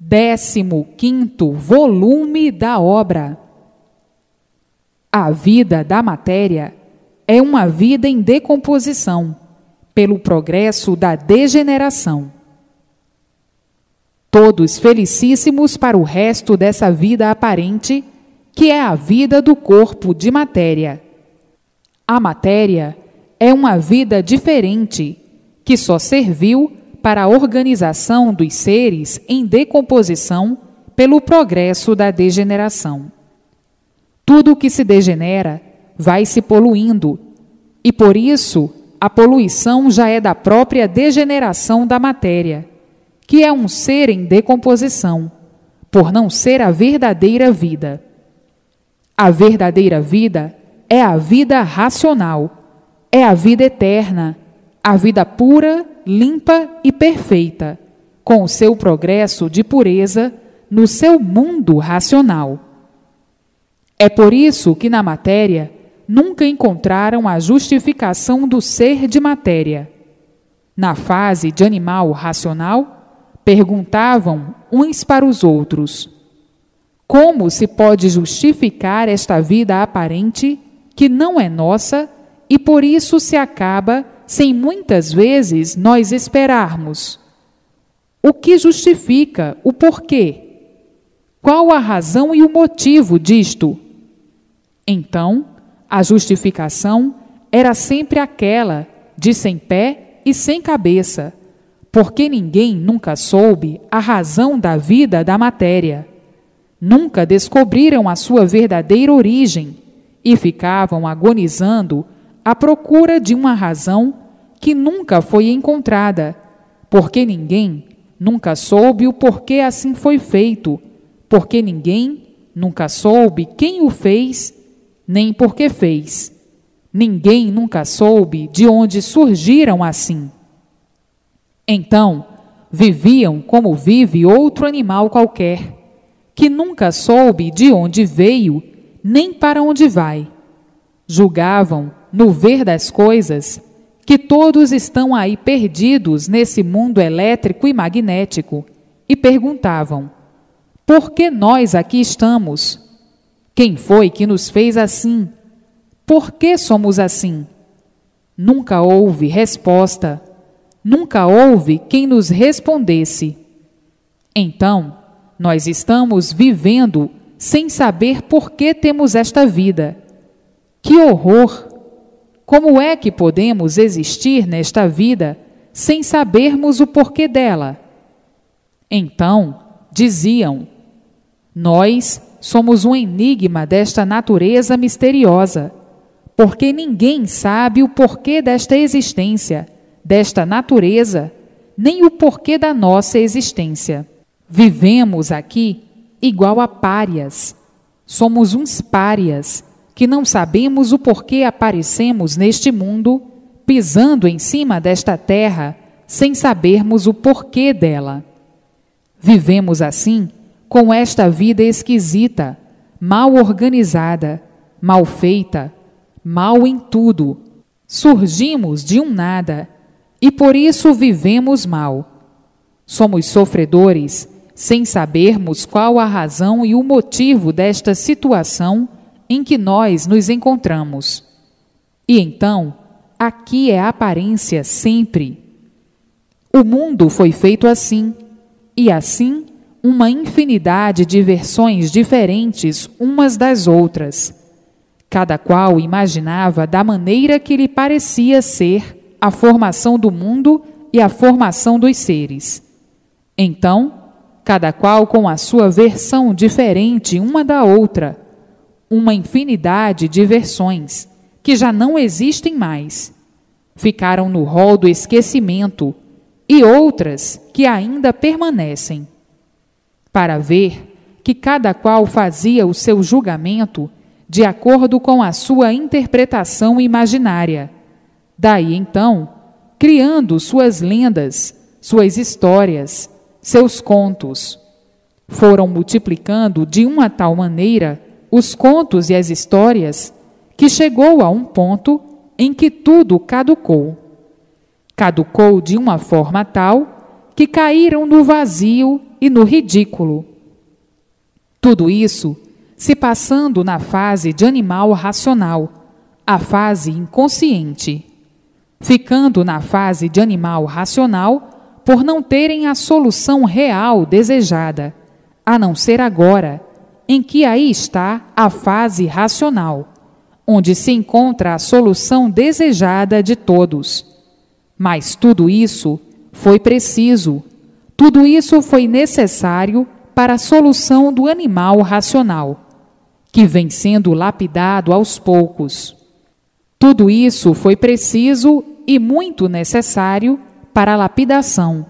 15º volume da obra. A vida da matéria é uma vida em decomposição, pelo progresso da degeneração. Todos felicíssimos para o resto dessa vida aparente, que é a vida do corpo de matéria. A matéria é uma vida diferente, que só serviu para a organização dos seres em decomposição pelo progresso da degeneração. Tudo que se degenera vai se poluindo, e por isso a poluição já é da própria degeneração da matéria, que é um ser em decomposição, por não ser a verdadeira vida. A verdadeira vida é a vida racional, é a vida eterna, a vida pura, limpa e perfeita, com o seu progresso de pureza no seu mundo racional. É por isso que na matéria nunca encontraram a justificação do ser de matéria. Na fase de animal racional, perguntavam uns para os outros: como se pode justificar esta vida aparente que não é nossa e por isso se acaba sem muitas vezes nós esperarmos? O que justifica o porquê? Qual a razão e o motivo disto? Então, a justificação era sempre aquela de sem pé e sem cabeça, porque ninguém nunca soube a razão da vida da matéria. Nunca descobriram a sua verdadeira origem e ficavam agonizando à procura de uma razão que nunca foi encontrada, porque ninguém nunca soube o porquê assim foi feito, porque ninguém nunca soube quem o fez, nem por que fez. Ninguém nunca soube de onde surgiram assim. Então, viviam como vive outro animal qualquer, que nunca soube de onde veio, nem para onde vai. Julgavam, no ver das coisas, que todos estão aí perdidos nesse mundo elétrico e magnético, e perguntavam: por que nós aqui estamos? Quem foi que nos fez assim? Por que somos assim? Nunca houve resposta, nunca houve quem nos respondesse. Então, nós estamos vivendo sem saber por que temos esta vida. Que horror! Como é que podemos existir nesta vida sem sabermos o porquê dela? Então, diziam: nós somos um enigma desta natureza misteriosa, porque ninguém sabe o porquê desta existência, desta natureza, nem o porquê da nossa existência. Vivemos aqui igual a párias. Somos uns párias, que não sabemos o porquê aparecemos neste mundo, pisando em cima desta terra, sem sabermos o porquê dela. Vivemos assim, com esta vida esquisita, mal organizada, mal feita, mal em tudo. Surgimos de um nada, e por isso vivemos mal. Somos sofredores, sem sabermos qual a razão e o motivo desta situação em que nós nos encontramos. E então, aqui é a aparência sempre. O mundo foi feito assim, e assim uma infinidade de versões diferentes umas das outras. Cada qual imaginava da maneira que lhe parecia ser a formação do mundo e a formação dos seres. Então, cada qual com a sua versão diferente uma da outra, uma infinidade de versões que já não existem mais, ficaram no rol do esquecimento, e outras que ainda permanecem. Para ver que cada qual fazia o seu julgamento de acordo com a sua interpretação imaginária. Daí então, criando suas lendas, suas histórias, seus contos. Foram multiplicando de uma tal maneira os contos e as histórias, que chegou a um ponto em que tudo caducou. Caducou de uma forma tal que caíram no vazio e no ridículo. Tudo isso se passando na fase de animal racional, a fase inconsciente, ficando na fase de animal racional por não terem a solução real desejada, a não ser agora, em que aí está a fase racional, onde se encontra a solução desejada de todos. Mas tudo isso foi preciso, tudo isso foi necessário para a solução do animal racional, que vem sendo lapidado aos poucos. Tudo isso foi preciso e muito necessário para a lapidação,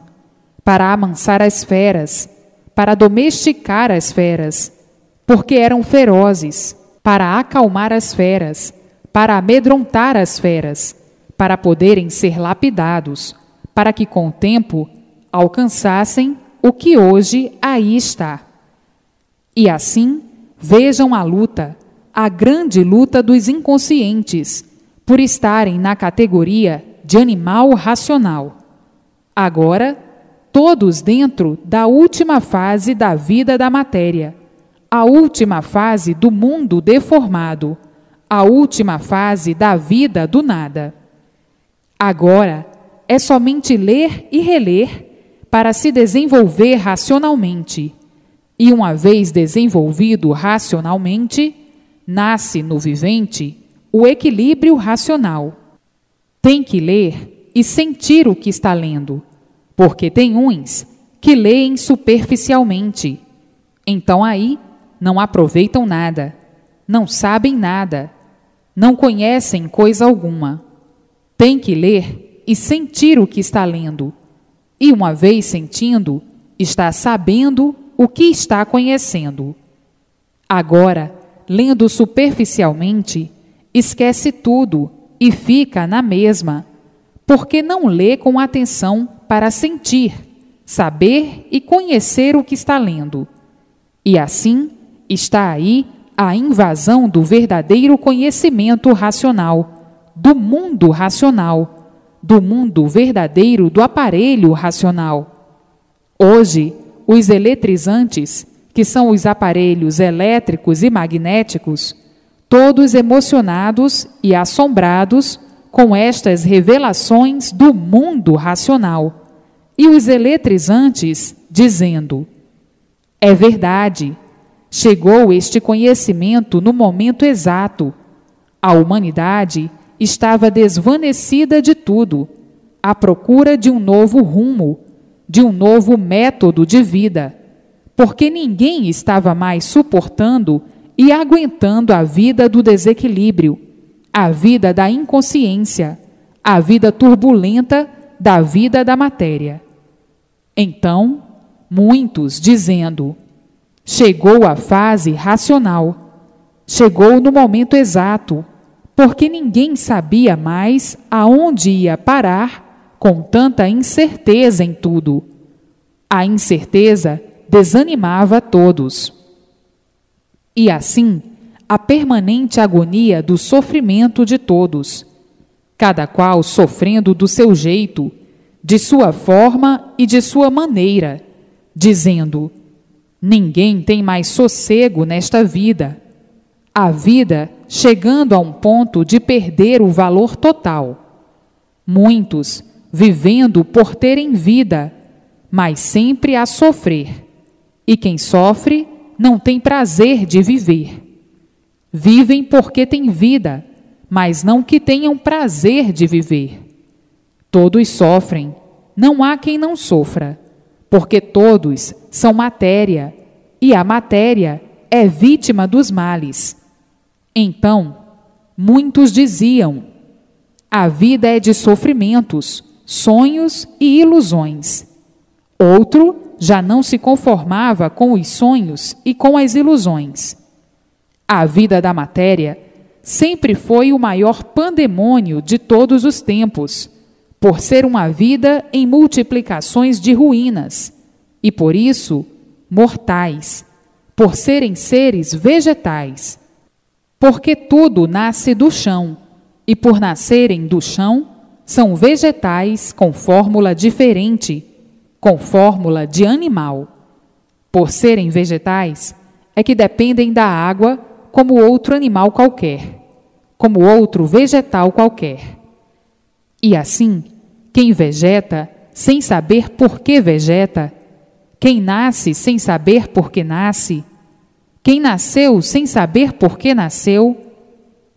para amansar as feras, para domesticar as feras, porque eram ferozes, para acalmar as feras, para amedrontar as feras, para poderem ser lapidados, para que com o tempo alcançassem o que hoje aí está. E assim, vejam a luta, a grande luta dos inconscientes, por estarem na categoria de animal racional. Agora, todos dentro da última fase da vida da matéria, a última fase do mundo deformado, a última fase da vida do nada. Agora, é somente ler e reler para se desenvolver racionalmente. E uma vez desenvolvido racionalmente, nasce no vivente o equilíbrio racional. Tem que ler e sentir o que está lendo, porque tem uns que leem superficialmente. Então aí não aproveitam nada, não sabem nada, não conhecem coisa alguma. Tem que ler e sentir o que está lendo, e uma vez sentindo, está sabendo o que está conhecendo. Agora, lendo superficialmente, esquece tudo e fica na mesma, porque não lê com atenção para sentir, saber e conhecer o que está lendo. E assim está aí a invasão do verdadeiro conhecimento racional, do mundo racional, do mundo verdadeiro do aparelho racional. Hoje, os eletrizantes, que são os aparelhos elétricos e magnéticos, todos emocionados e assombrados com estas revelações do mundo racional, e os eletrizantes dizendo: é verdade, chegou este conhecimento no momento exato. A humanidade estava desvanecida de tudo, à procura de um novo rumo, de um novo método de vida, porque ninguém estava mais suportando e aguentando a vida do desequilíbrio, a vida da inconsciência, a vida turbulenta da vida da matéria. Então, muitos dizendo: chegou a fase racional, chegou no momento exato, porque ninguém sabia mais aonde ia parar com tanta incerteza em tudo. A incerteza desanimava a todos. E assim, a permanente agonia do sofrimento de todos, cada qual sofrendo do seu jeito, de sua forma e de sua maneira, dizendo: ninguém tem mais sossego nesta vida. A vida chegando a um ponto de perder o valor total. Muitos vivendo por terem vida, mas sempre a sofrer. E quem sofre não tem prazer de viver. Vivem porque têm vida, mas não que tenham prazer de viver. Todos sofrem, não há quem não sofra, porque todos são matéria, e a matéria é vítima dos males. Então, muitos diziam: a vida é de sofrimentos, sonhos e ilusões. Outro já não se conformava com os sonhos e com as ilusões. A vida da matéria sempre foi o maior pandemônio de todos os tempos, por ser uma vida em multiplicações de ruínas, e por isso, mortais, por serem seres vegetais, porque tudo nasce do chão, e por nascerem do chão, são vegetais com fórmula diferente, com fórmula de animal. Por serem vegetais, é que dependem da água como outro animal qualquer, como outro vegetal qualquer. E assim, quem vegeta sem saber por que vegeta, quem nasce sem saber por que nasce, quem nasceu sem saber por que nasceu,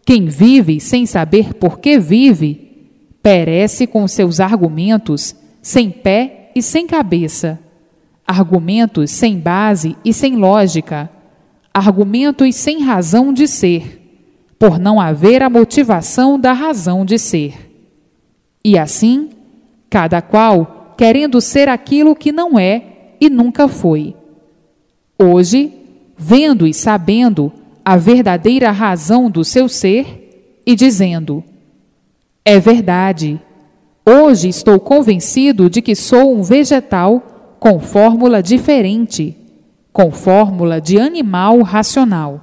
quem vive sem saber por que vive, perece com seus argumentos sem pé e sem cabeça, argumentos sem base e sem lógica, argumentos sem razão de ser, por não haver a motivação da razão de ser. E assim, cada qual querendo ser aquilo que não é e nunca foi. Hoje, vendo e sabendo a verdadeira razão do seu ser e dizendo: é verdade, hoje estou convencido de que sou um vegetal com fórmula diferente, com fórmula de animal racional.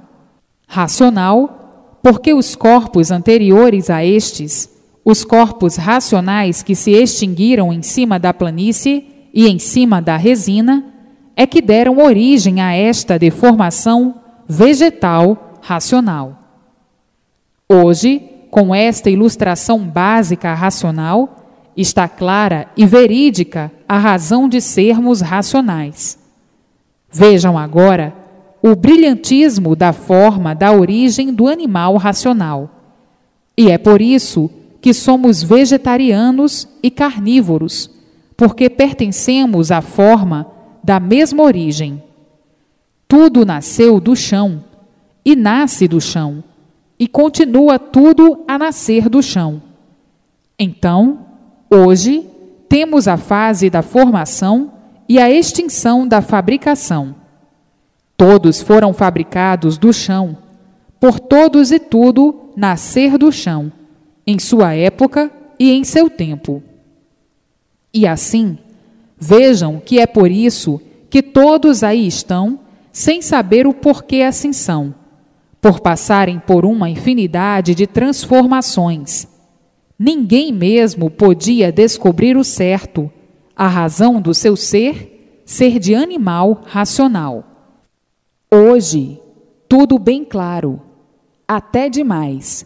Racional, porque os corpos anteriores a estes, os corpos racionais que se extinguiram em cima da planície e em cima da resina, é que deram origem a esta deformação vegetal racional. Hoje, com esta ilustração básica racional, está clara e verídica a razão de sermos racionais. Vejam agora o brilhantismo da forma da origem do animal racional. E é por isso que somos vegetarianos e carnívoros, porque pertencemos à forma da mesma origem. Tudo nasceu do chão, e nasce do chão, e continua tudo a nascer do chão. Então, hoje, temos a fase da formação e a extinção da fabricação. Todos foram fabricados do chão, por todos e tudo nascer do chão, em sua época e em seu tempo. E assim, vejam que é por isso que todos aí estão, sem saber o porquê assim são, por passarem por uma infinidade de transformações. Ninguém mesmo podia descobrir o certo, a razão do seu ser de animal racional. Hoje, tudo bem claro, até demais,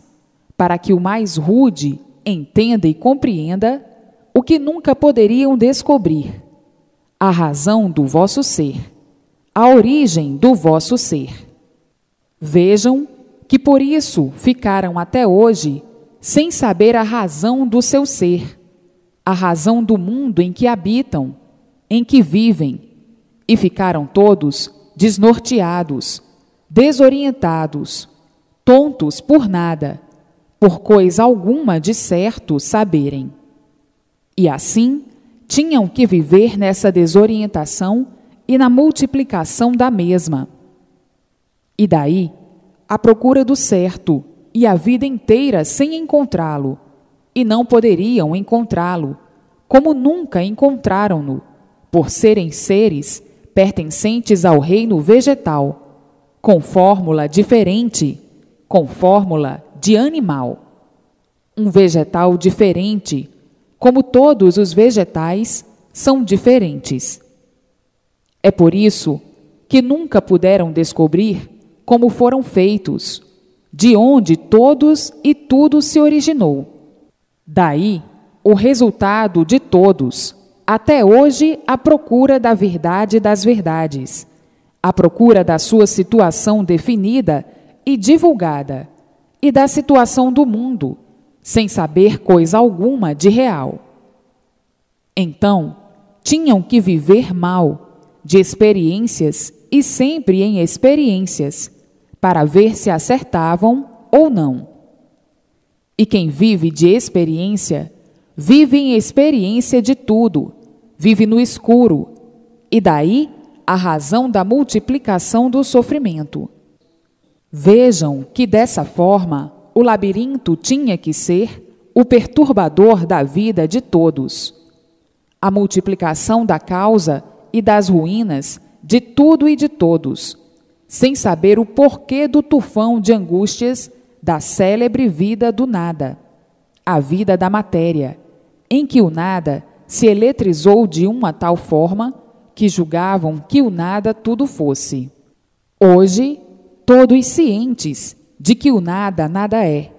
para que o mais rude entenda e compreenda o que nunca poderiam descobrir: a razão do vosso ser, a origem do vosso ser. Vejam que por isso ficaram até hoje sem saber a razão do seu ser, a razão do mundo em que habitam, em que vivem, e ficaram todos desnorteados, desorientados, tontos por nada, por coisa alguma de certo saberem. E assim, tinham que viver nessa desorientação e na multiplicação da mesma. E daí, a procura do certo, e a vida inteira sem encontrá-lo, e não poderiam encontrá-lo, como nunca encontraram-no, por serem seres pertencentes ao reino vegetal, com fórmula diferente, com fórmula de animal. Um vegetal diferente, como todos os vegetais são diferentes. É por isso que nunca puderam descobrir como foram feitos, de onde todos e tudo se originou. Daí, o resultado de todos, até hoje a procura da verdade das verdades, a procura da sua situação definida e divulgada, e da situação do mundo, sem saber coisa alguma de real. Então, tinham que viver mal, de experiências e sempre em experiências, para ver se acertavam ou não. E quem vive de experiência, vive em experiência de tudo, vive no escuro, e daí a razão da multiplicação do sofrimento. Vejam que dessa forma o labirinto tinha que ser o perturbador da vida de todos. A multiplicação da causa e das ruínas de tudo e de todos, sem saber o porquê do tufão de angústias da célebre vida do nada, a vida da matéria, em que o nada se eletrizou de uma tal forma que julgavam que o nada tudo fosse. Hoje, todos cientes de que o nada nada é,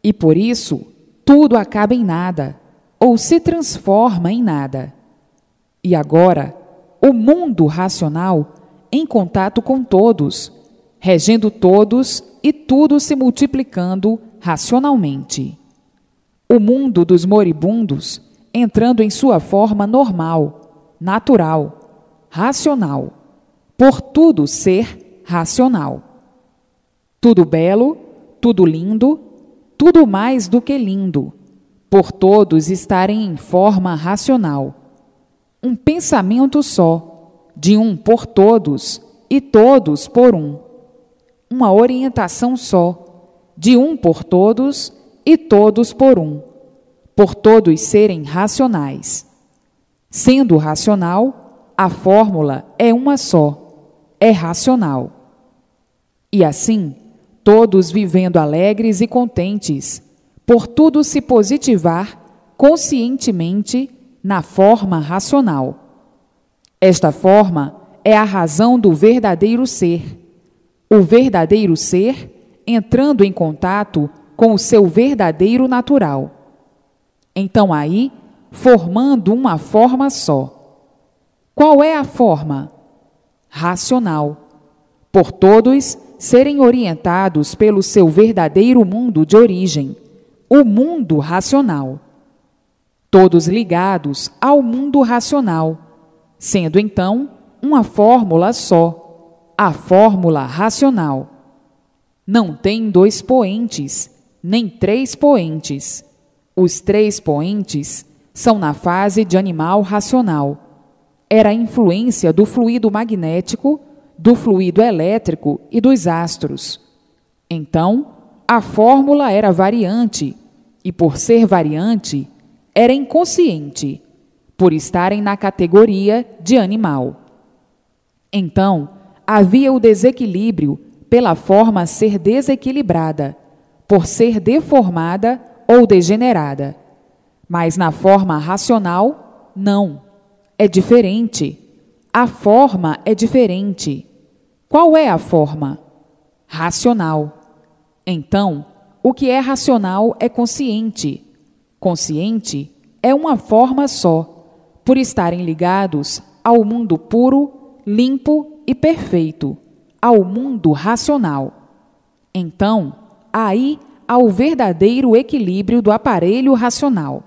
e por isso tudo acaba em nada, ou se transforma em nada. E agora, o mundo racional, em contato com todos, regendo todos e tudo se multiplicando racionalmente. O mundo dos moribundos, entrando em sua forma normal, natural, racional, por tudo ser racional. Tudo belo, tudo lindo, tudo mais do que lindo, por todos estarem em forma racional. Um pensamento só, de um por todos e todos por um. Uma orientação só, de um por todos e todos por um, por todos serem racionais. Sendo racional, a fórmula é uma só, é racional. E assim, todos vivendo alegres e contentes, por tudo se positivar conscientemente na forma racional. Esta forma é a razão do verdadeiro ser. O verdadeiro ser entrando em contato com o seu verdadeiro natural. Então aí, formando uma forma só. Qual é a forma? Racional. Por todos serem orientados pelo seu verdadeiro mundo de origem, o mundo racional. Todos ligados ao mundo racional, sendo então uma fórmula só, a fórmula racional. Não tem dois poentes, nem três poentes. Os três poentes são na fase de animal racional. Era a influência do fluido magnético, do fluido elétrico e dos astros. Então, a fórmula era variante, e por ser variante, era inconsciente, por estarem na categoria de animal. Então, havia o desequilíbrio pela forma ser desequilibrada, por ser deformada ou degenerada. Mas na forma racional, não. É diferente. A forma é diferente. Qual é a forma? Racional. Então, o que é racional é consciente. Consciente é uma forma só, por estarem ligados ao mundo puro, limpo e perfeito, ao mundo racional. Então, aí há o verdadeiro equilíbrio do aparelho racional.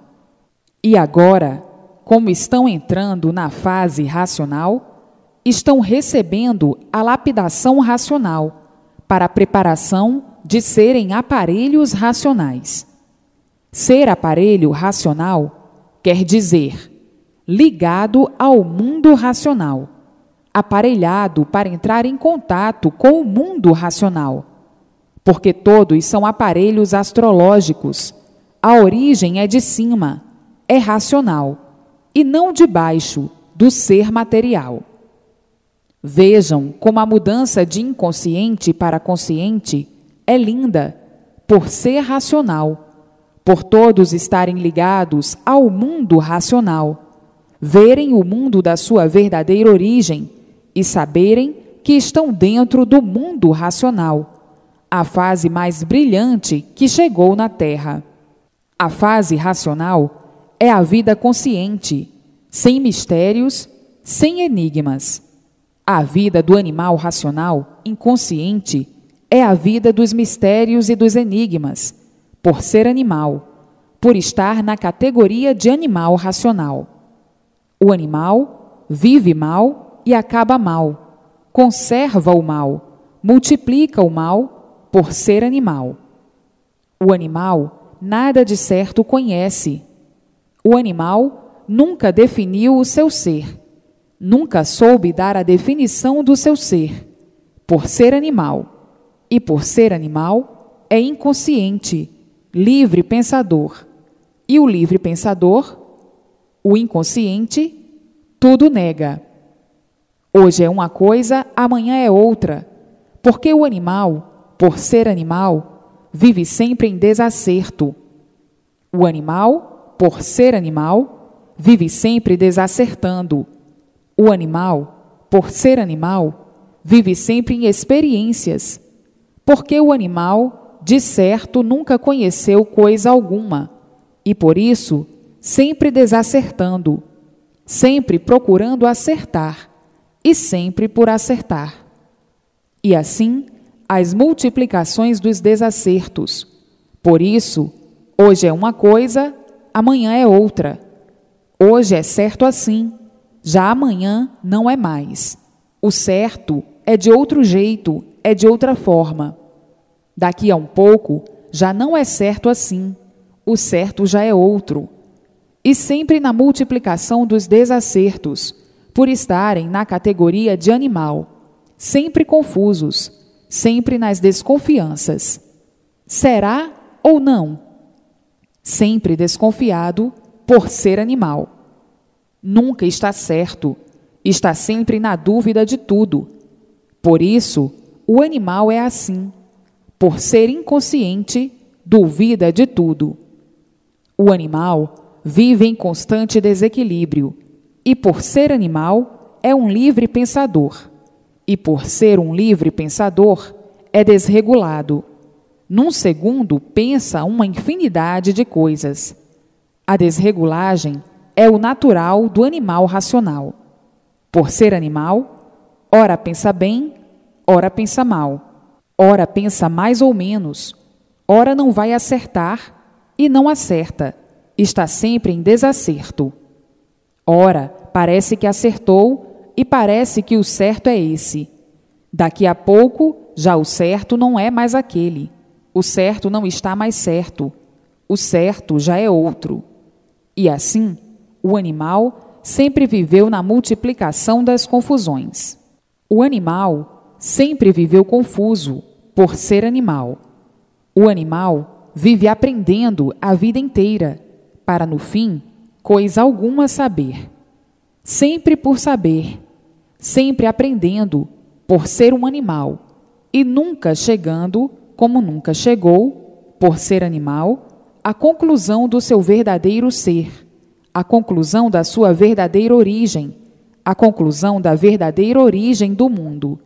E agora, como estão entrando na fase racional, estão recebendo a lapidação racional para a preparação de serem aparelhos racionais. Ser aparelho racional quer dizer ligado ao mundo racional, aparelhado para entrar em contato com o mundo racional, porque todos são aparelhos astrológicos. A origem é de cima, é racional, e não de baixo, do ser material. Vejam como a mudança de inconsciente para consciente é linda, por ser racional, por todos estarem ligados ao mundo racional, verem o mundo da sua verdadeira origem e saberem que estão dentro do mundo racional, a fase mais brilhante que chegou na Terra. A fase racional é a vida consciente, sem mistérios, sem enigmas. A vida do animal racional, inconsciente, é a vida dos mistérios e dos enigmas, por ser animal, por estar na categoria de animal racional. O animal vive mal e acaba mal, conserva o mal, multiplica o mal, por ser animal. O animal nada de certo conhece. O animal nunca definiu o seu ser. Nunca soube dar a definição do seu ser, por ser animal. E por ser animal, é inconsciente, livre pensador. E o livre pensador, o inconsciente, tudo nega. Hoje é uma coisa, amanhã é outra, porque o animal, por ser animal, vive sempre em desacerto. O animal, por ser animal, vive sempre desacertando. O animal, por ser animal, vive sempre em experiências, porque o animal, de certo, nunca conheceu coisa alguma, e por isso, sempre desacertando, sempre procurando acertar, e sempre por acertar. E assim, as multiplicações dos desacertos. Por isso, hoje é uma coisa, amanhã é outra. Hoje é certo assim, já amanhã não é mais. O certo é de outro jeito, é de outra forma. Daqui a um pouco, já não é certo assim, o certo já é outro. E sempre na multiplicação dos desacertos, por estarem na categoria de animal, sempre confusos, sempre nas desconfianças. Será ou não? Sempre desconfiado por ser animal. Nunca está certo, está sempre na dúvida de tudo. Por isso, o animal é assim. Por ser inconsciente, duvida de tudo. O animal vive em constante desequilíbrio, e por ser animal, é um livre pensador. E por ser um livre pensador, é desregulado. Num segundo, pensa uma infinidade de coisas. A desregulagem é o natural do animal racional. Por ser animal, ora pensa bem, ora pensa mal. Ora pensa mais ou menos, ora não vai acertar e não acerta, está sempre em desacerto. Ora, parece que acertou e parece que o certo é esse. Daqui a pouco, já o certo não é mais aquele. O certo não está mais certo. O certo já é outro. E assim, o animal sempre viveu na multiplicação das confusões. O animal sempre viveu confuso, por ser animal. O animal vive aprendendo a vida inteira, para no fim, coisa alguma saber. Sempre por saber, sempre aprendendo, por ser um animal, e nunca chegando, como nunca chegou, por ser animal, à conclusão do seu verdadeiro ser, à conclusão da sua verdadeira origem, à conclusão da verdadeira origem do mundo.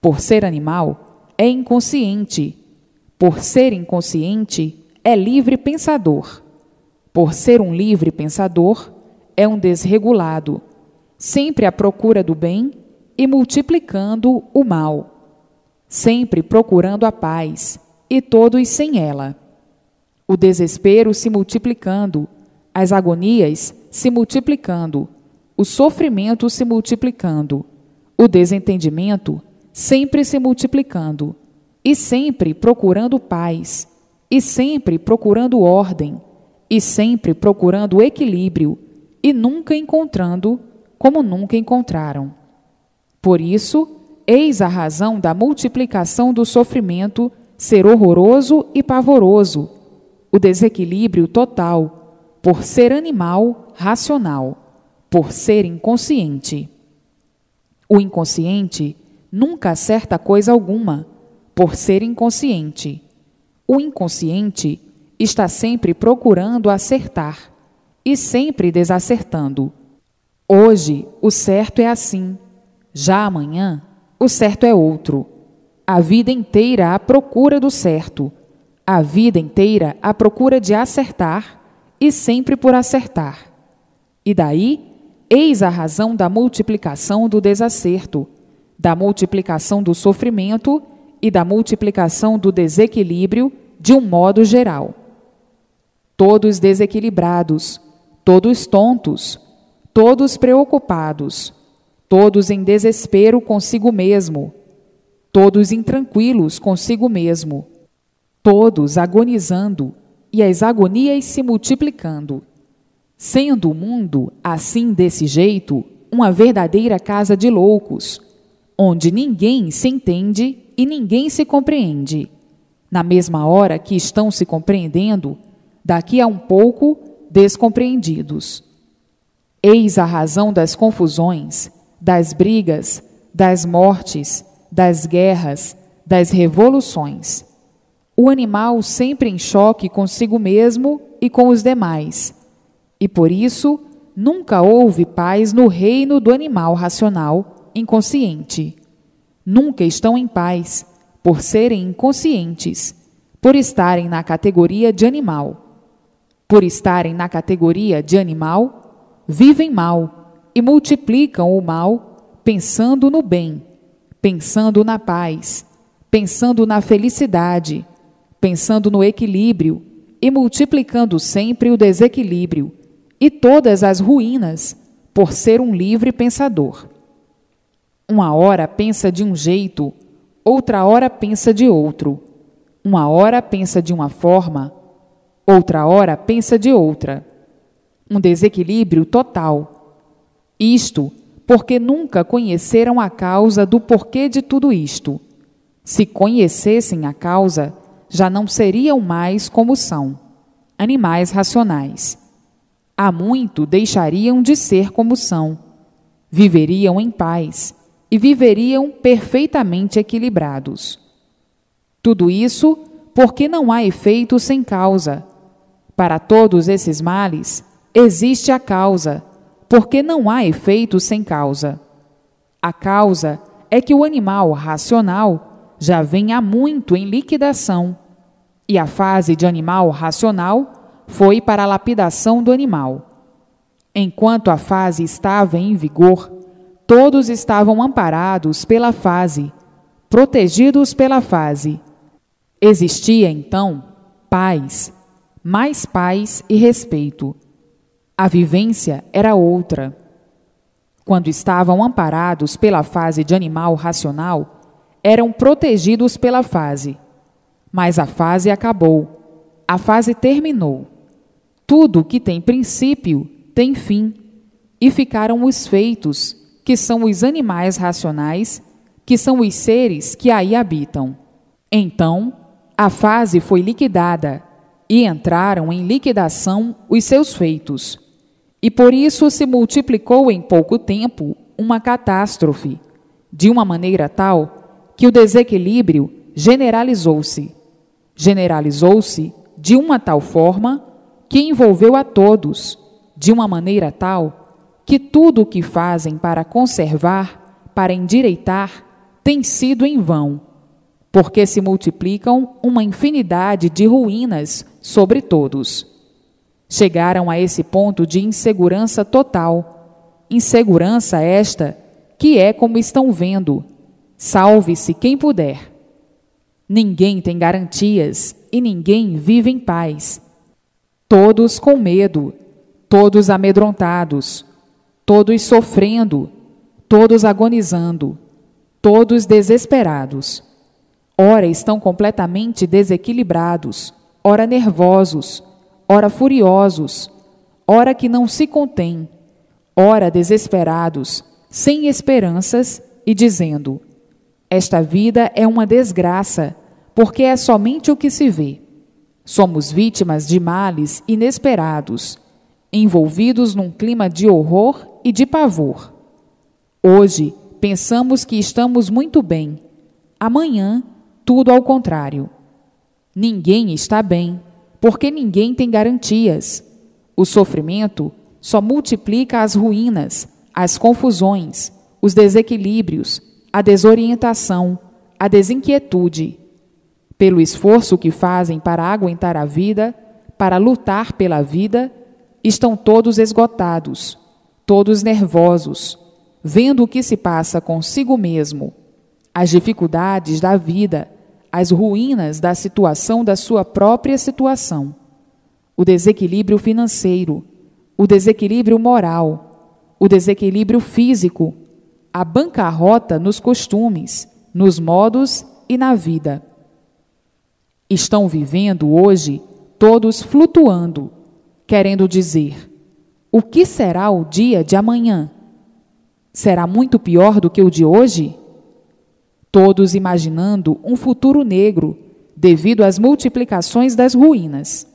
Por ser animal, é inconsciente. Por ser inconsciente, é livre pensador. Por ser um livre pensador, é um desregulado, sempre à procura do bem e multiplicando o mal, sempre procurando a paz e todos sem ela. O desespero se multiplicando, as agonias se multiplicando, o sofrimento se multiplicando, o desentendimento sempre se multiplicando, e sempre procurando paz, e sempre procurando ordem, e sempre procurando equilíbrio, e nunca encontrando como nunca encontraram. Por isso, eis a razão da multiplicação do sofrimento ser horroroso e pavoroso, o desequilíbrio total, por ser animal racional, por ser inconsciente. O inconsciente nunca acerta coisa alguma, por ser inconsciente. O inconsciente está sempre procurando acertar e sempre desacertando. Hoje, o certo é assim. Já amanhã, o certo é outro. A vida inteira à procura do certo. A vida inteira à procura de acertar e sempre por acertar. E daí, eis a razão da multiplicação do desacerto, da multiplicação do sofrimento e da multiplicação do desequilíbrio de um modo geral. Todos desequilibrados, todos tontos, todos preocupados, todos em desespero consigo mesmo, todos intranquilos consigo mesmo, todos agonizando e as agonias se multiplicando, sendo o mundo, assim desse jeito, uma verdadeira casa de loucos, onde ninguém se entende e ninguém se compreende. Na mesma hora que estão se compreendendo, daqui a um pouco, descompreendidos. Eis a razão das confusões, das brigas, das mortes, das guerras, das revoluções. O animal sempre em choque consigo mesmo e com os demais, e por isso nunca houve paz no reino do animal racional inconsciente. Nunca estão em paz, por serem inconscientes, por estarem na categoria de animal. Por estarem na categoria de animal, vivem mal e multiplicam o mal, pensando no bem, pensando na paz, pensando na felicidade, pensando no equilíbrio e multiplicando sempre o desequilíbrio e todas as ruínas, por ser um livre pensador. Uma hora pensa de um jeito, outra hora pensa de outro. Uma hora pensa de uma forma, outra hora pensa de outra. Um desequilíbrio total. Isto porque nunca conheceram a causa do porquê de tudo isto. Se conhecessem a causa, já não seriam mais como são, animais racionais. Há muito deixariam de ser como são. Viveriam em paz e viveriam perfeitamente equilibrados. Tudo isso porque não há efeito sem causa. Para todos esses males, existe a causa, porque não há efeito sem causa. A causa é que o animal racional já vem há muito em liquidação, e a fase de animal racional foi para a lapidação do animal. Enquanto a fase estava em vigor, todos estavam amparados pela fase, protegidos pela fase. Existia, então, paz, mais paz e respeito. A vivência era outra. Quando estavam amparados pela fase de animal racional, eram protegidos pela fase. Mas a fase acabou, a fase terminou. Tudo que tem princípio tem fim, e ficaram os feitos, que são os animais racionais, que são os seres que aí habitam. Então, a fase foi liquidada, e entraram em liquidação os seus feitos. E por isso se multiplicou em pouco tempo uma catástrofe, de uma maneira tal que o desequilíbrio generalizou-se. Generalizou-se de uma tal forma que envolveu a todos, de uma maneira tal que tudo o que fazem para conservar, para endireitar, tem sido em vão, porque se multiplicam uma infinidade de ruínas sobre todos. Chegaram a esse ponto de insegurança total, insegurança esta que é como estão vendo, salve-se quem puder. Ninguém tem garantias e ninguém vive em paz. Todos com medo, todos amedrontados, todos sofrendo, todos agonizando, todos desesperados. Ora estão completamente desequilibrados, ora nervosos, ora furiosos, ora que não se contêm, ora desesperados, sem esperanças e dizendo: esta vida é uma desgraça, porque é somente o que se vê. Somos vítimas de males inesperados, envolvidos num clima de horror e de pavor. Hoje pensamos que estamos muito bem, amanhã tudo ao contrário. Ninguém está bem, porque ninguém tem garantias. O sofrimento só multiplica as ruínas, as confusões, os desequilíbrios, a desorientação, a desinquietude. Pelo esforço que fazem para aguentar a vida, para lutar pela vida, estão todos esgotados, todos nervosos, vendo o que se passa consigo mesmo, as dificuldades da vida, as ruínas da situação da sua própria situação, o desequilíbrio financeiro, o desequilíbrio moral, o desequilíbrio físico, a bancarrota nos costumes, nos modos e na vida. Estão vivendo hoje todos flutuando, querendo dizer: o que será o dia de amanhã? Será muito pior do que o de hoje? Todos imaginando um futuro negro devido às multiplicações das ruínas.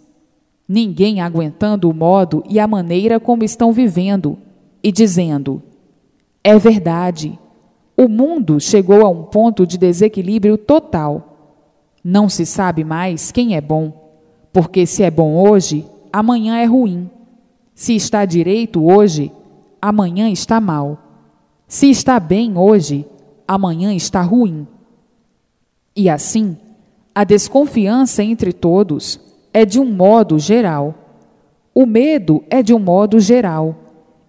Ninguém aguentando o modo e a maneira como estão vivendo e dizendo: é verdade, o mundo chegou a um ponto de desequilíbrio total. Não se sabe mais quem é bom, porque se é bom hoje, amanhã é ruim. Se está direito hoje, amanhã está mal. Se está bem hoje, amanhã está ruim. E assim, a desconfiança entre todos é de um modo geral. O medo é de um modo geral.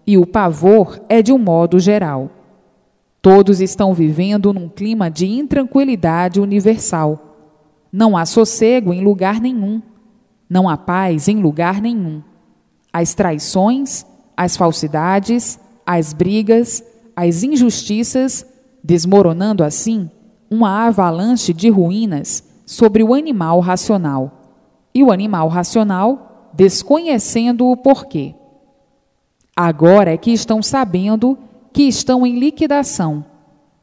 E o pavor é de um modo geral. Todos estão vivendo num clima de intranquilidade universal. Não há sossego em lugar nenhum. Não há paz em lugar nenhum. As traições, as falsidades, as brigas, as injustiças, desmoronando assim uma avalanche de ruínas sobre o animal racional. E o animal racional desconhecendo o porquê. Agora é que estão sabendo que estão em liquidação,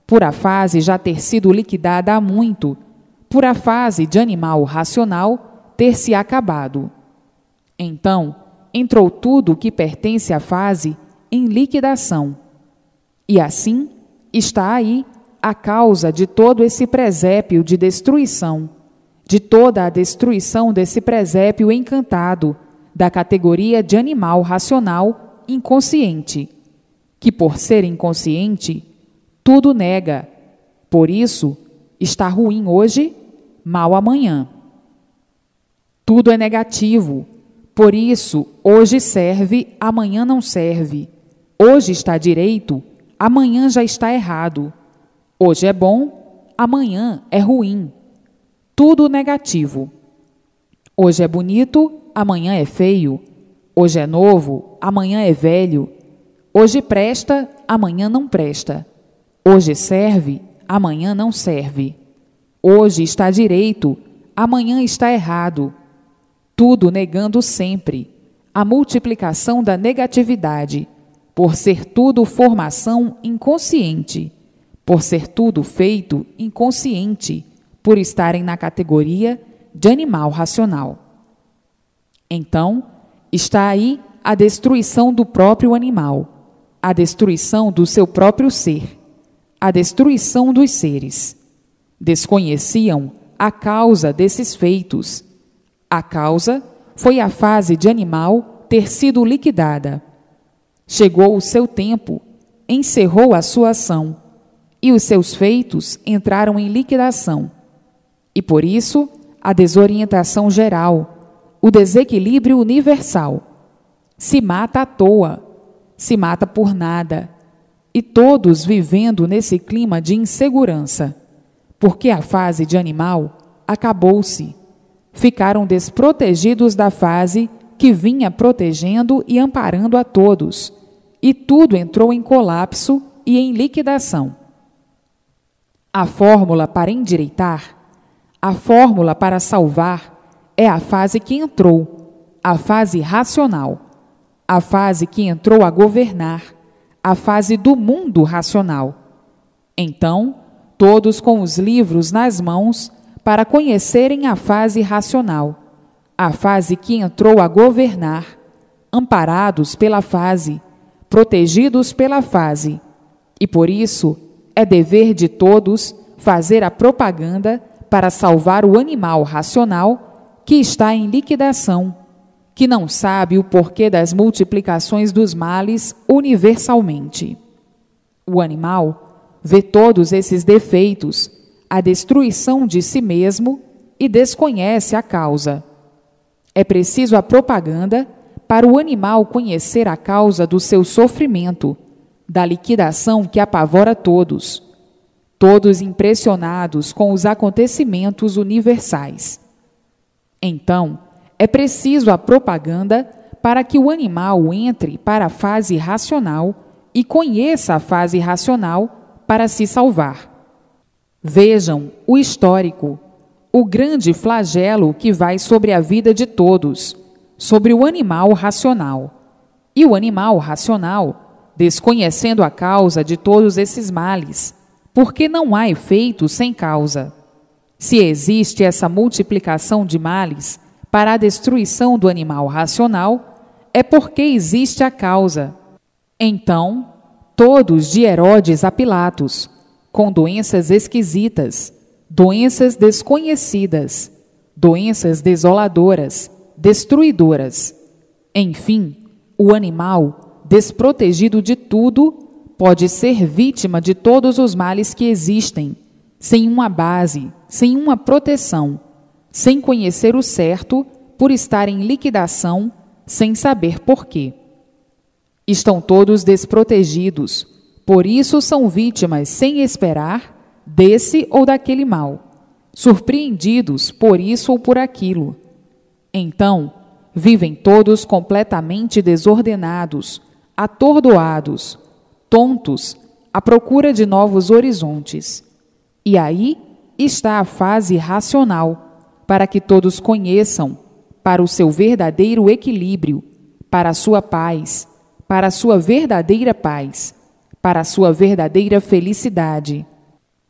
por a fase já ter sido liquidada há muito, por a fase de animal racional ter se acabado. Então, entrou tudo o que pertence à fase em liquidação. E assim, está aí a causa de todo esse presépio de destruição, de toda a destruição desse presépio encantado, da categoria de animal racional inconsciente, que por ser inconsciente, tudo nega. Por isso, está ruim hoje, mal amanhã. Tudo é negativo. Por isso, hoje serve, amanhã não serve. Hoje está direito, amanhã já está errado. Hoje é bom, amanhã é ruim. Tudo negativo. Hoje é bonito, amanhã é feio. Hoje é novo, amanhã é velho. Hoje presta, amanhã não presta. Hoje serve, amanhã não serve. Hoje está direito, amanhã está errado. Tudo negando sempre. A multiplicação da negatividade, por ser tudo formação inconsciente, por ser tudo feito inconsciente, por estarem na categoria de animal racional. Então, está aí a destruição do próprio animal, a destruição do seu próprio ser, a destruição dos seres. Desconheciam a causa desses feitos. A causa foi a fase de animal ter sido liquidada. Chegou o seu tempo, encerrou a sua ação, e os seus feitos entraram em liquidação. E por isso, a desorientação geral, o desequilíbrio universal. Se mata à toa, se mata por nada, e todos vivendo nesse clima de insegurança, porque a fase de animal acabou-se. Ficaram desprotegidos da fase que vinha protegendo e amparando a todos, e tudo entrou em colapso e em liquidação. A fórmula para endireitar, a fórmula para salvar, é a fase que entrou, a fase racional, a fase que entrou a governar, a fase do mundo racional. Então, todos com os livros nas mãos para conhecerem a fase racional, a fase que entrou a governar, amparados pela fase, protegidos pela fase. E por isso é dever de todos fazer a propaganda para salvar o animal racional que está em liquidação, que não sabe o porquê das multiplicações dos males universalmente. O animal vê todos esses defeitos, a destruição de si mesmo, e desconhece a causa. É preciso a propaganda para o animal conhecer a causa do seu sofrimento, da liquidação que apavora todos, todos impressionados com os acontecimentos universais. Então, é preciso a propaganda para que o animal entre para a fase racional e conheça a fase racional para se salvar. Vejam o histórico, o grande flagelo que vai sobre a vida de todos, sobre o animal racional. E o animal racional, desconhecendo a causa de todos esses males, porque não há efeito sem causa. Se existe essa multiplicação de males para a destruição do animal racional, é porque existe a causa. Então, todos de Herodes a Pilatos, com doenças esquisitas, doenças desconhecidas, doenças desoladoras, destruidoras. Enfim, O animal, desprotegido de tudo, pode ser vítima de todos os males que existem, sem uma base, sem uma proteção, sem conhecer o certo, por estar em liquidação, sem saber porquê. Estão todos desprotegidos, por isso são vítimas sem esperar desse ou daquele mal, surpreendidos por isso ou por aquilo. Então, vivem todos completamente desordenados, atordoados, tontos, à procura de novos horizontes. E aí está a fase racional, para que todos conheçam, para o seu verdadeiro equilíbrio, para a sua paz, para a sua verdadeira paz, para a sua verdadeira felicidade.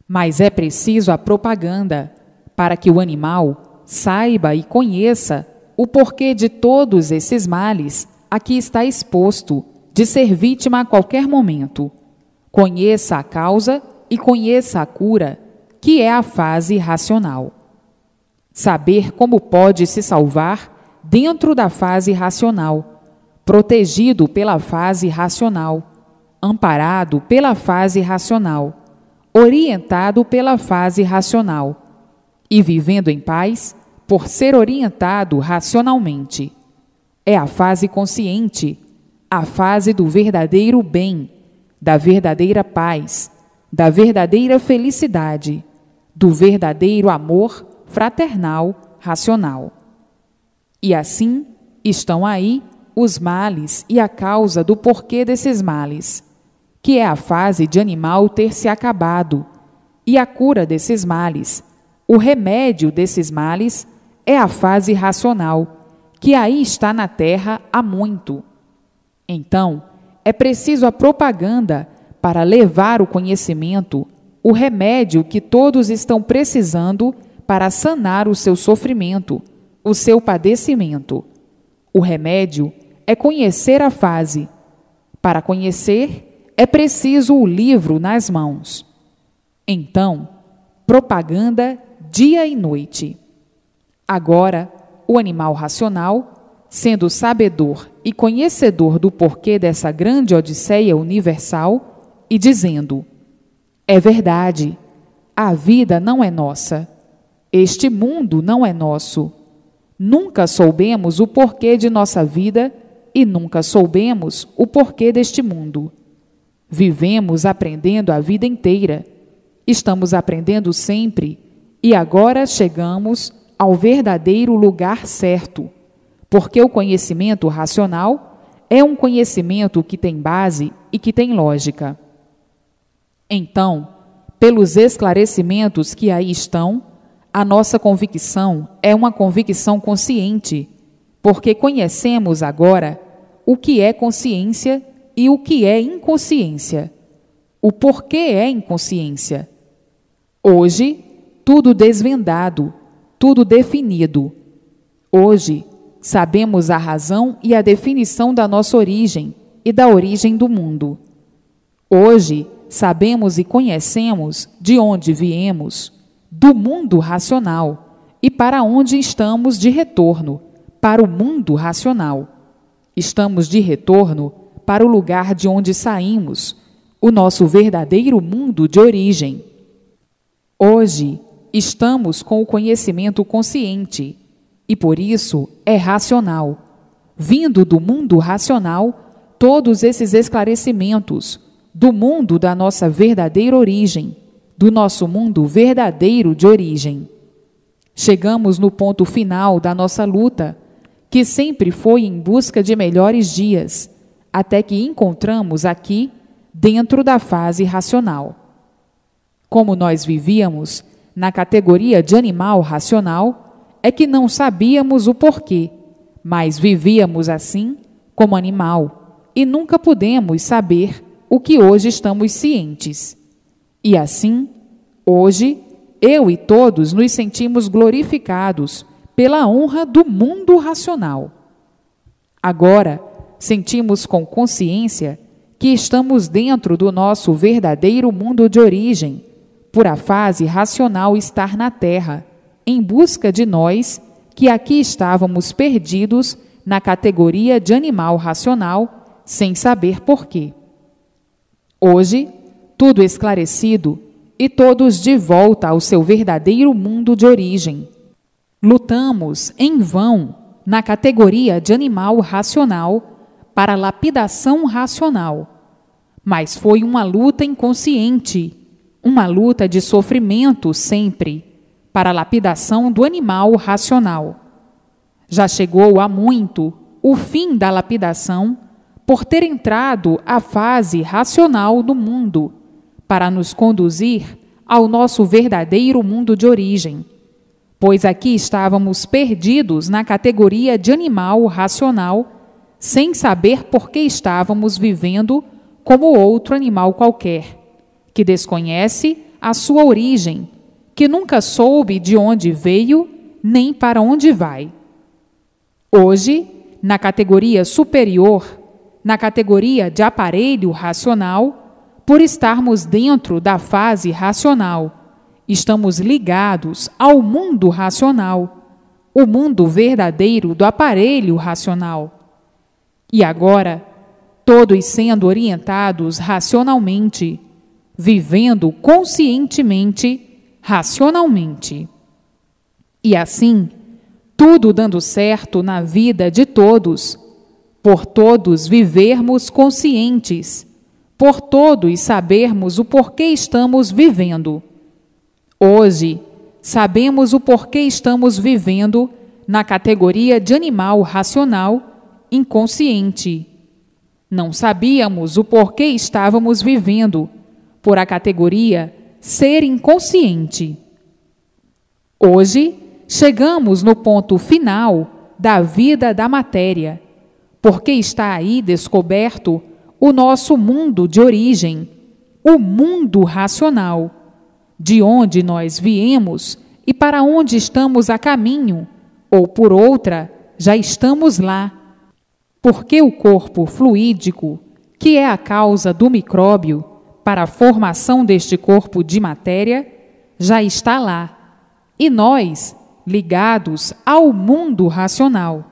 Mas é preciso a propaganda, para que o animal saiba e conheça o porquê de todos esses males a que está exposto, de ser vítima a qualquer momento. Conheça a causa e conheça a cura, que é a fase racional. Saber como pode se salvar dentro da fase racional, protegido pela fase racional, amparado pela fase racional, orientado pela fase racional e vivendo em paz por ser orientado racionalmente. É a fase consciente, a fase do verdadeiro bem, da verdadeira paz, da verdadeira felicidade, do verdadeiro amor fraternal racional. E assim estão aí os males e a causa do porquê desses males, que é a fase de animal ter se acabado, e a cura desses males, o remédio desses males, é a fase racional, que aí está na Terra há muito. Então, é preciso a propaganda para levar o conhecimento, o remédio que todos estão precisando para sanar o seu sofrimento, o seu padecimento. O remédio é conhecer a fase. Para conhecer, é preciso o livro nas mãos. Então, propaganda dia e noite. Agora, o animal racional, sendo sabedor e conhecedor do porquê dessa grande odisseia universal, e dizendo: é verdade, a vida não é nossa, este mundo não é nosso. Nunca soubemos o porquê de nossa vida e nunca soubemos o porquê deste mundo. Vivemos aprendendo a vida inteira, estamos aprendendo sempre e agora chegamos ao verdadeiro lugar certo, porque o conhecimento racional é um conhecimento que tem base e que tem lógica. Então, pelos esclarecimentos que aí estão, a nossa convicção é uma convicção consciente, porque conhecemos agora o que é consciência e o que é inconsciência. O porquê é inconsciência. Hoje, tudo desvendado, tudo definido. Hoje, sabemos a razão e a definição da nossa origem e da origem do mundo. Hoje, sabemos e conhecemos de onde viemos, do mundo racional, e para onde estamos de retorno, para o mundo racional. Estamos de retorno para o lugar de onde saímos, o nosso verdadeiro mundo de origem. Hoje, estamos com o conhecimento consciente, e por isso é racional. Vindo do mundo racional, todos esses esclarecimentos, do mundo da nossa verdadeira origem, do nosso mundo verdadeiro de origem. Chegamos no ponto final da nossa luta, que sempre foi em busca de melhores dias, até que encontramos aqui, dentro da fase racional. Como nós vivíamos na categoria de animal racional, é que não sabíamos o porquê, mas vivíamos assim, como animal, e nunca pudemos saber o que hoje estamos cientes. E assim, hoje, eu e todos nos sentimos glorificados pela honra do mundo racional. Agora, sentimos com consciência que estamos dentro do nosso verdadeiro mundo de origem, por a fase racional estar na Terra, em busca de nós, que aqui estávamos perdidos na categoria de animal racional, sem saber porquê. Hoje, tudo esclarecido e todos de volta ao seu verdadeiro mundo de origem. Lutamos em vão na categoria de animal racional para a lapidação racional, mas foi uma luta inconsciente, uma luta de sofrimento sempre, para a lapidação do animal racional. Já chegou há muito o fim da lapidação por ter entrado a fase racional do mundo, para nos conduzir ao nosso verdadeiro mundo de origem, pois aqui estávamos perdidos na categoria de animal racional, sem saber por que estávamos vivendo como outro animal qualquer, que desconhece a sua origem, que nunca soube de onde veio nem para onde vai. Hoje, na categoria superior, na categoria de aparelho racional, por estarmos dentro da fase racional, estamos ligados ao mundo racional, o mundo verdadeiro do aparelho racional. E agora, todos sendo orientados racionalmente, vivendo conscientemente, racionalmente. E assim, tudo dando certo na vida de todos, por todos vivermos conscientes, por todos sabermos o porquê estamos vivendo. Hoje, sabemos o porquê estamos vivendo na categoria de animal racional inconsciente. Não sabíamos o porquê estávamos vivendo por a categoria ser inconsciente. Hoje, chegamos no ponto final da vida da matéria, porque está aí descoberto o nosso mundo de origem, o mundo racional, de onde nós viemos e para onde estamos a caminho, ou por outra, já estamos lá. Porque o corpo fluídico, que é a causa do micróbio para a formação deste corpo de matéria, já está lá, e nós, ligados ao mundo racional.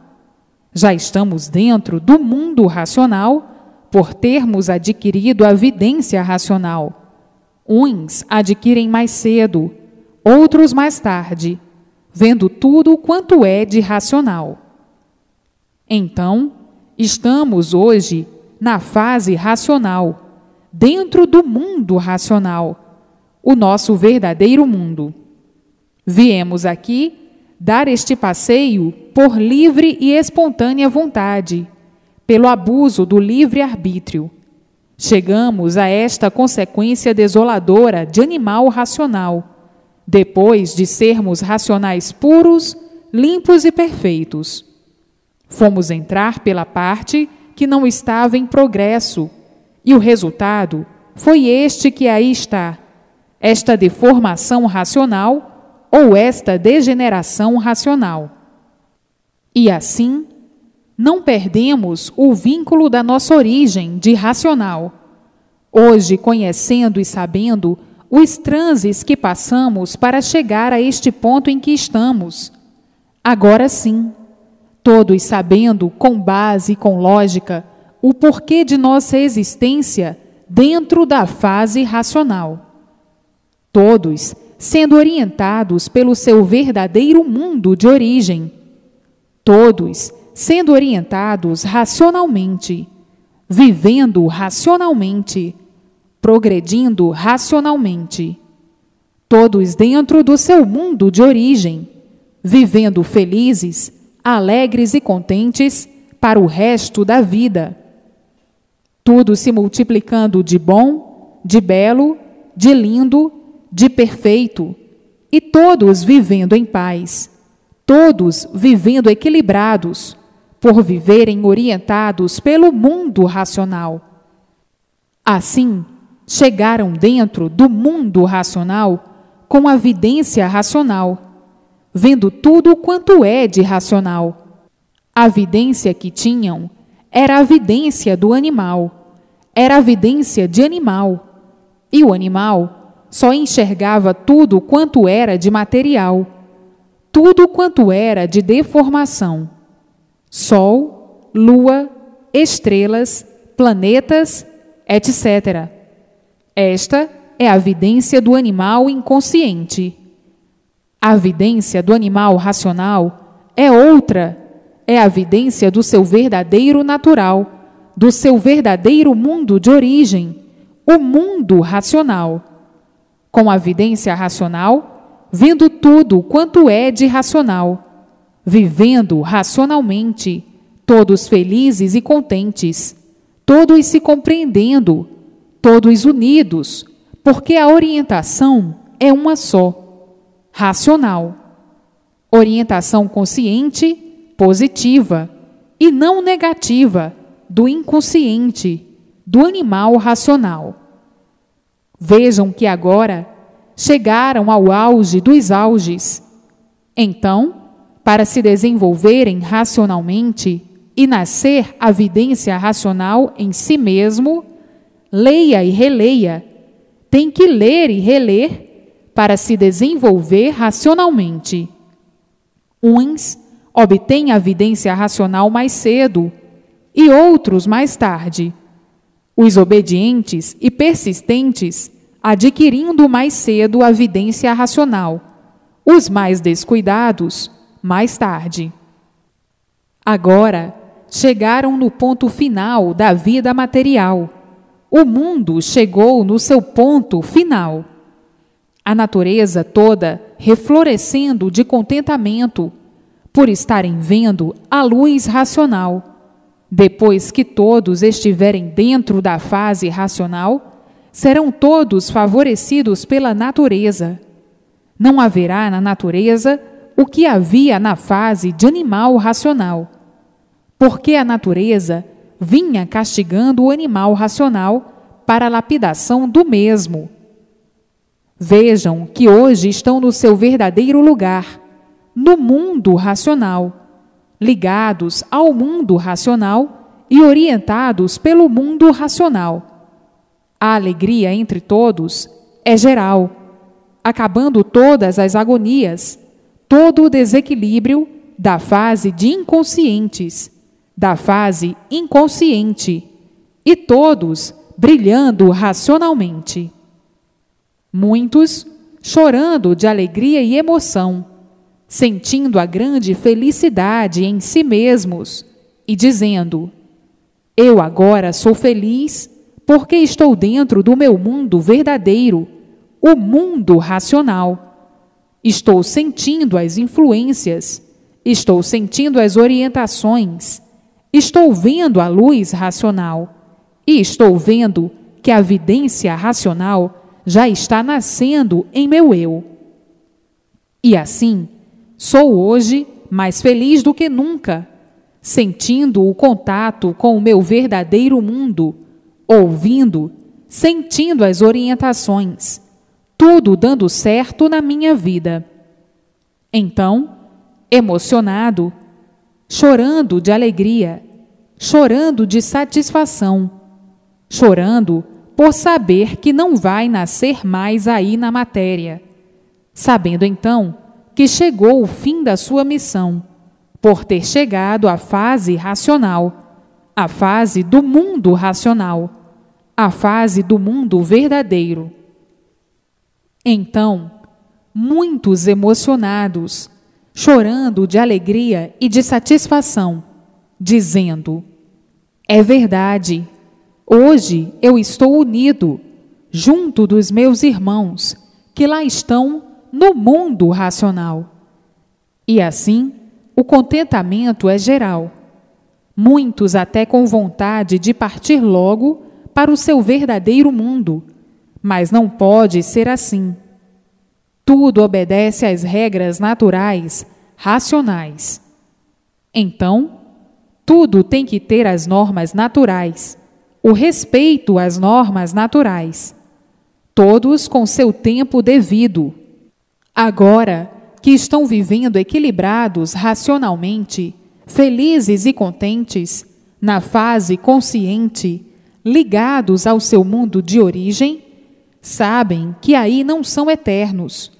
Já estamos dentro do mundo racional por termos adquirido a vidência racional. Uns adquirem mais cedo, outros mais tarde, vendo tudo quanto é de racional. Então, estamos hoje na fase racional, dentro do mundo racional, o nosso verdadeiro mundo. Viemos aqui dar este passeio por livre e espontânea vontade, pelo abuso do livre-arbítrio. Chegamos a esta consequência desoladora de animal racional, depois de sermos racionais puros, limpos e perfeitos. Fomos entrar pela parte que não estava em progresso, e o resultado foi este que aí está, esta deformação racional ou esta degeneração racional. E assim, não perdemos o vínculo da nossa origem de racional. Hoje, conhecendo e sabendo os transes que passamos para chegar a este ponto em que estamos. Agora sim, todos sabendo com base e com lógica o porquê de nossa existência dentro da fase racional. Todos sendo orientados pelo seu verdadeiro mundo de origem. Todos sendo orientados racionalmente, vivendo racionalmente, progredindo racionalmente. Todos dentro do seu mundo de origem, vivendo felizes, alegres e contentes para o resto da vida. Tudo se multiplicando de bom, de belo, de lindo, de perfeito, e todos vivendo em paz, todos vivendo equilibrados, por viverem orientados pelo mundo racional. Assim, chegaram dentro do mundo racional com a vidência racional, vendo tudo quanto é de racional. A vidência que tinham era a vidência do animal, era a vidência de animal, e o animal só enxergava tudo quanto era de material, tudo quanto era de deformação. Sol, Lua, estrelas, planetas, etc. Esta é a vidência do animal inconsciente. A vidência do animal racional é outra, é a vidência do seu verdadeiro natural, do seu verdadeiro mundo de origem, o mundo racional. Com a vidência racional, vendo tudo quanto é de racional, vivendo racionalmente, todos felizes e contentes, todos se compreendendo, todos unidos, porque a orientação é uma só, racional. Orientação consciente, positiva, e não negativa, do inconsciente, do animal racional. Vejam que agora chegaram ao auge dos auges. Então, para se desenvolverem racionalmente e nascer a vidência racional em si mesmo, leia e releia. Tem que ler e reler para se desenvolver racionalmente. Uns obtêm a vidência racional mais cedo e outros mais tarde. Os obedientes e persistentes adquirindo mais cedo a vidência racional, os mais descuidados mais tarde. Agora chegaram no ponto final da vida material. O mundo chegou no seu ponto final. A natureza toda reflorescendo de contentamento por estarem vendo a luz racional. Depois que todos estiverem dentro da fase racional, serão todos favorecidos pela natureza. Não haverá na natureza o que havia na fase de animal racional, porque a natureza vinha castigando o animal racional para a lapidação do mesmo. Vejam que hoje estão no seu verdadeiro lugar, no mundo racional, ligados ao mundo racional e orientados pelo mundo racional. A alegria entre todos é geral, acabando todas as agonias, todo o desequilíbrio da fase de inconscientes, da fase inconsciente, e todos brilhando racionalmente. Muitos chorando de alegria e emoção, sentindo a grande felicidade em si mesmos e dizendo: eu agora sou feliz porque estou dentro do meu mundo verdadeiro, o mundo racional. Estou sentindo as influências, estou sentindo as orientações, estou vendo a luz racional e estou vendo que a vidência racional já está nascendo em meu eu. E assim, sou hoje mais feliz do que nunca, sentindo o contato com o meu verdadeiro mundo, ouvindo, sentindo as orientações, tudo dando certo na minha vida. Então, emocionado, chorando de alegria, chorando de satisfação, chorando por saber que não vai nascer mais aí na matéria, sabendo então que chegou o fim da sua missão, por ter chegado à fase racional, a fase do mundo racional, a fase do mundo verdadeiro. Então, muitos emocionados, chorando de alegria e de satisfação, dizendo: é verdade, hoje eu estou unido, junto dos meus irmãos, que lá estão no mundo racional. E assim, o contentamento é geral. Muitos até com vontade de partir logo para o seu verdadeiro mundo, mas não pode ser assim. Tudo obedece às regras naturais, racionais. Então, tudo tem que ter as normas naturais, o respeito às normas naturais, todos com seu tempo devido. Agora que estão vivendo equilibrados racionalmente, felizes e contentes, na fase consciente, ligados ao seu mundo de origem, sabem que aí não são eternos.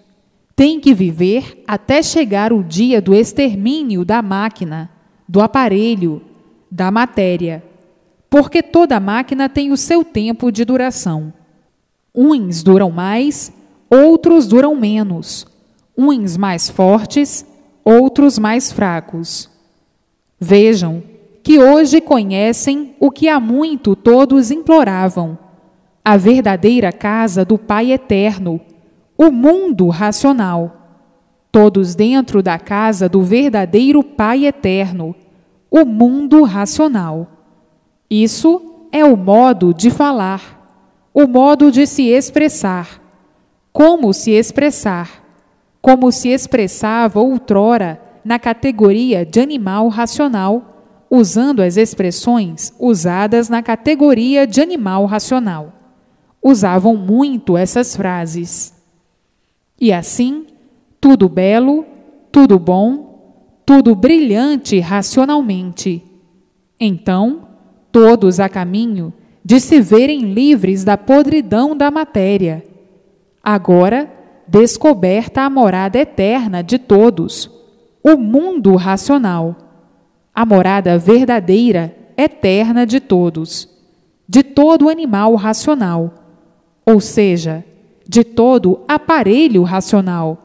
Têm que viver até chegar o dia do extermínio da máquina, do aparelho, da matéria, porque toda máquina tem o seu tempo de duração. Uns duram mais, outros duram menos, uns mais fortes, outros mais fracos. Vejam que hoje conhecem o que há muito todos imploravam, a verdadeira casa do Pai Eterno, o mundo racional. Todos dentro da casa do verdadeiro Pai Eterno, o mundo racional. Isso é o modo de falar, o modo de se expressar. Como se expressar? Como se expressava outrora na categoria de animal racional, usando as expressões usadas na categoria de animal racional. Usavam muito essas frases. E assim, tudo belo, tudo bom, tudo brilhante racionalmente. Então, todos a caminho de se verem livres da podridão da matéria. Agora, descoberta a morada eterna de todos, o mundo racional, a morada verdadeira, eterna de todos, de todo animal racional, ou seja, de todo aparelho racional,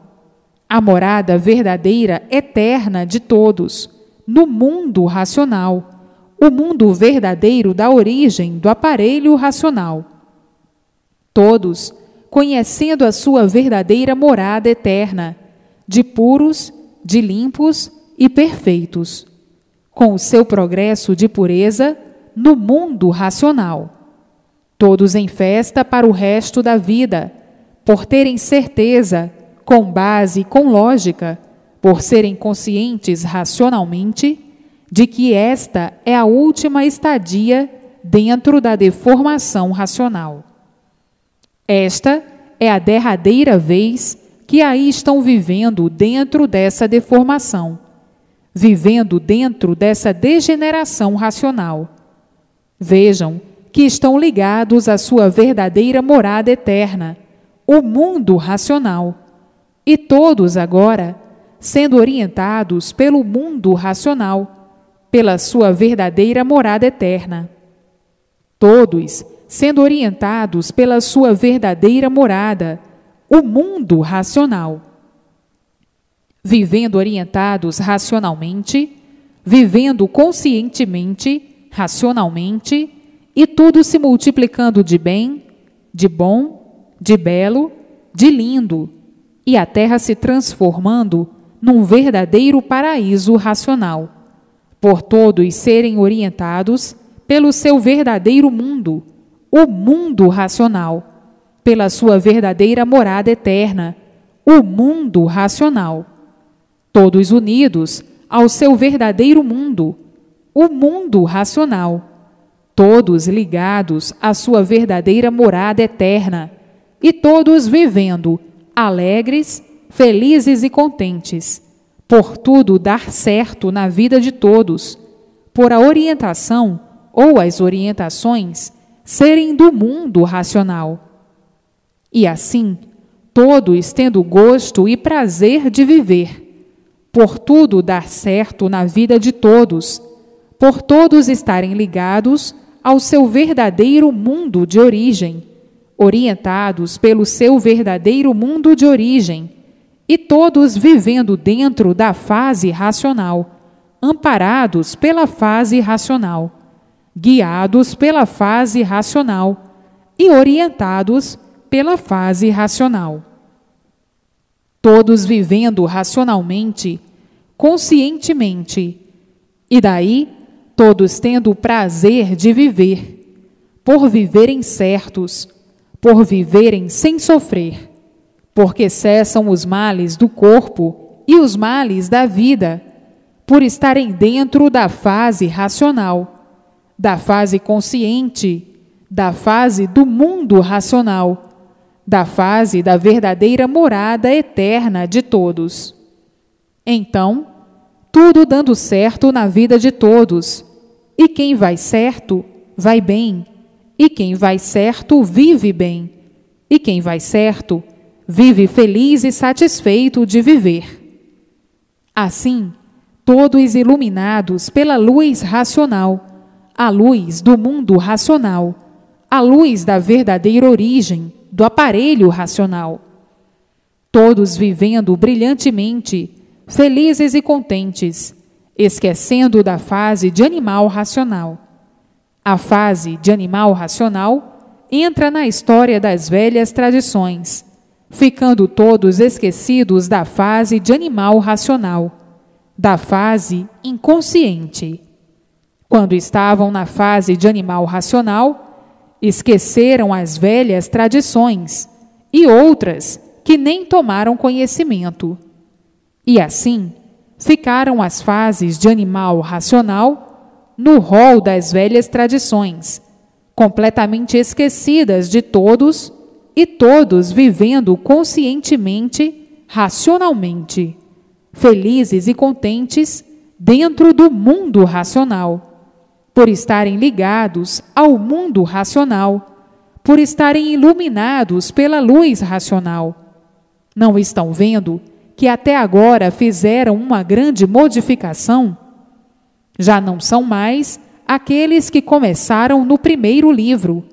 a morada verdadeira eterna de todos, no mundo racional, o mundo verdadeiro da origem do aparelho racional. Todos, conhecendo a sua verdadeira morada eterna, de puros, de limpos e perfeitos, com o seu progresso de pureza no mundo racional. Todos em festa para o resto da vida, por terem certeza, com base e com lógica, por serem conscientes racionalmente, de que esta é a última estadia dentro da deformação racional. Esta é a derradeira vez que aí estão vivendo dentro dessa deformação, vivendo dentro dessa degeneração racional. Vejam que estão ligados à sua verdadeira morada eterna, o mundo racional, e todos agora, sendo orientados pelo mundo racional, pela sua verdadeira morada eterna. Todos sendo orientados pela sua verdadeira morada, o mundo racional. Vivendo orientados racionalmente, vivendo conscientemente, racionalmente, e tudo se multiplicando de bem, de bom, de belo, de lindo, e a Terra se transformando num verdadeiro paraíso racional, por todos serem orientados pelo seu verdadeiro mundo, o mundo racional, pela sua verdadeira morada eterna, o mundo racional. Todos unidos ao seu verdadeiro mundo, o mundo racional. Todos ligados à sua verdadeira morada eterna, e todos vivendo alegres, felizes e contentes, por tudo dar certo na vida de todos, por a orientação ou as orientações serem do mundo racional. E assim, todos tendo gosto e prazer de viver, por tudo dar certo na vida de todos, por todos estarem ligados ao seu verdadeiro mundo de origem, orientados pelo seu verdadeiro mundo de origem, e todos vivendo dentro da fase racional, amparados pela fase racional, guiados pela fase racional e orientados pela fase racional. Todos vivendo racionalmente, conscientemente, e daí todos tendo o prazer de viver, por viverem certos, por viverem sem sofrer, porque cessam os males do corpo e os males da vida, por estarem dentro da fase racional, da fase consciente, da fase do mundo racional, da fase da verdadeira morada eterna de todos. Então, tudo dando certo na vida de todos, e quem vai certo, vai bem, e quem vai certo, vive bem, e quem vai certo, vive feliz e satisfeito de viver. Assim, todos iluminados pela luz racional, a luz do mundo racional, a luz da verdadeira origem do aparelho racional. Todos vivendo brilhantemente, felizes e contentes, esquecendo da fase de animal racional. A fase de animal racional entra na história das velhas tradições, ficando todos esquecidos da fase de animal racional, da fase inconsciente. Quando estavam na fase de animal racional, esqueceram as velhas tradições e outras que nem tomaram conhecimento. E assim, ficaram as fases de animal racional no rol das velhas tradições, completamente esquecidas de todos e todos vivendo conscientemente, racionalmente, felizes e contentes dentro do mundo racional, por estarem ligados ao mundo racional, por estarem iluminados pela luz racional. Não estão vendo que até agora fizeram uma grande modificação? Já não são mais aqueles que começaram no primeiro livro.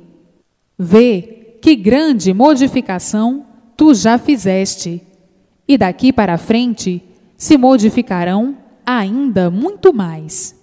Vê que grande modificação tu já fizeste, e daqui para frente se modificarão ainda muito mais.